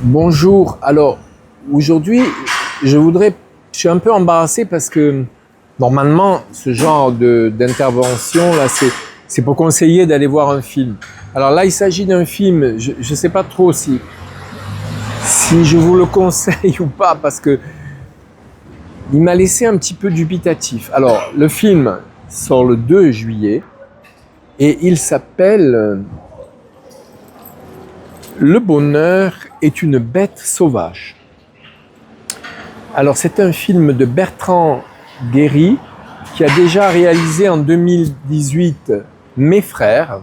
Bonjour. Alors, aujourd'hui, je suis un peu embarrassé parce que normalement, ce genre d'intervention, là, c'est pour conseiller d'aller voir un film. Alors là, il s'agit d'un film, je ne sais pas trop si je vous le conseille ou pas parce que il m'a laissé un petit peu dubitatif. Alors, le film sort le 2 juillet et il s'appelle Le bonheur est une bête sauvage. Alors, c'est un film de Bertrand Guéry qui a déjà réalisé en 2018 Mes frères.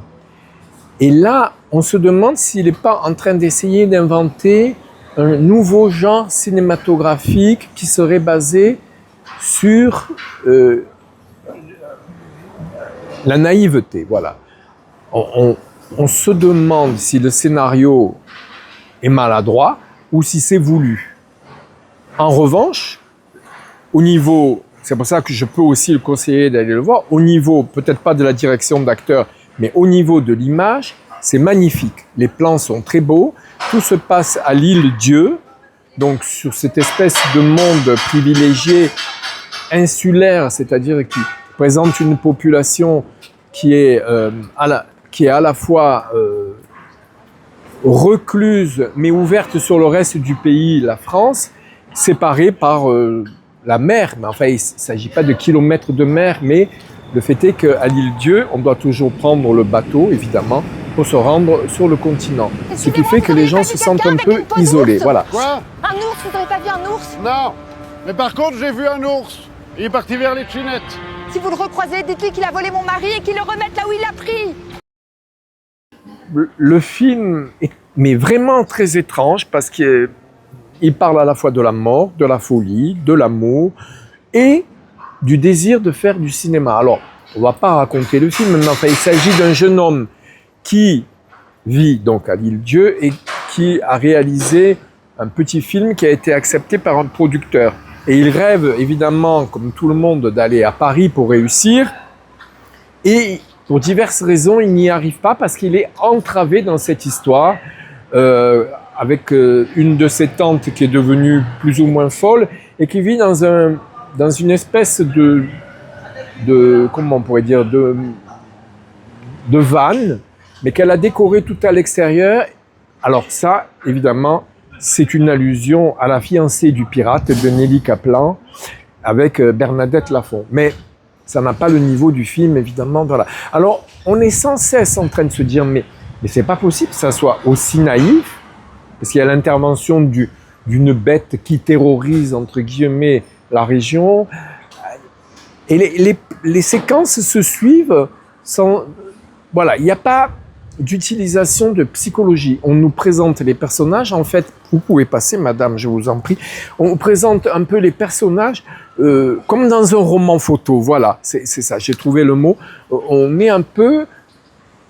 Et là, on se demande s'il n'est pas en train d'essayer d'inventer un nouveau genre cinématographique qui serait basé sur la naïveté. Voilà. On se demande si le scénario est maladroit ou si c'est voulu. En revanche, au niveau, c'est pour ça que je peux aussi le conseiller d'aller le voir, au niveau, peut-être pas de la direction d'acteur, mais au niveau de l'image, c'est magnifique. Les plans sont très beaux, tout se passe à l'île Dieu, donc sur cette espèce de monde privilégié, insulaire, c'est-à-dire qui présente une population qui est à la fois recluse, mais ouverte sur le reste du pays, la France, séparée par la mer. Mais enfin, il ne s'agit pas de kilomètres de mer, mais le fait est qu'à l'île Dieu, on doit toujours prendre le bateau, évidemment, pour se rendre sur le continent. Ce qui fait que les gens se sentent un peu isolés. Voilà. Quoi? Un ours, vous n'avez pas vu un ours? Non. Mais par contre, j'ai vu un ours. Il est parti vers les chinettes. Si vous le recroisez, dites-lui qu'il a volé mon mari et qu'il le remette là où il l'a pris. Le film est mais vraiment très étrange parce qu'il parle à la fois de la mort, de la folie, de l'amour et du désir de faire du cinéma. Alors, on ne va pas raconter le film, mais enfin, il s'agit d'un jeune homme qui vit donc à l'île Dieu et qui a réalisé un petit film qui a été accepté par un producteur. Et il rêve évidemment, comme tout le monde, d'aller à Paris pour réussir. Et pour diverses raisons, il n'y arrive pas parce qu'il est entravé dans cette histoire avec une de ses tantes qui est devenue plus ou moins folle et qui vit dans une espèce de comment on pourrait dire, de vanne, mais qu'elle a décoré tout à l'extérieur. Alors ça, évidemment, c'est une allusion à La fiancée du pirate de Nelly Kaplan avec Bernadette Lafont. Mais ça n'a pas le niveau du film, évidemment. Voilà. Alors, on est sans cesse en train de se dire, mais c'est pas possible que ça soit aussi naïf, parce qu'il y a l'intervention d'une bête qui terrorise, entre guillemets, la région. Et les séquences se suivent sans... Voilà, il n'y a pas d'utilisation de psychologie. On nous présente les personnages, en fait, vous pouvez passer, madame, je vous en prie, on présente un peu les personnages comme dans un roman photo, voilà, c'est ça, j'ai trouvé le mot. On est un peu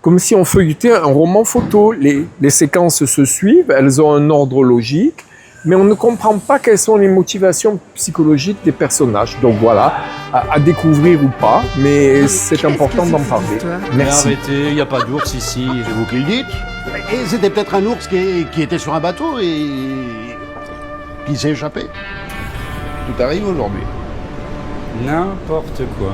comme si on feuilletait un roman photo. Les séquences se suivent, elles ont un ordre logique, mais on ne comprend pas quelles sont les motivations psychologiques des personnages. Donc voilà, à découvrir ou pas, mais c'est important d'en parler. Merci. Mais arrêtez, il n'y a pas d'ours ici. C'est vous qui le dites. Et c'était peut-être un ours qui était sur un bateau et qui s'est échappé. Tout arrive aujourd'hui. N'importe quoi.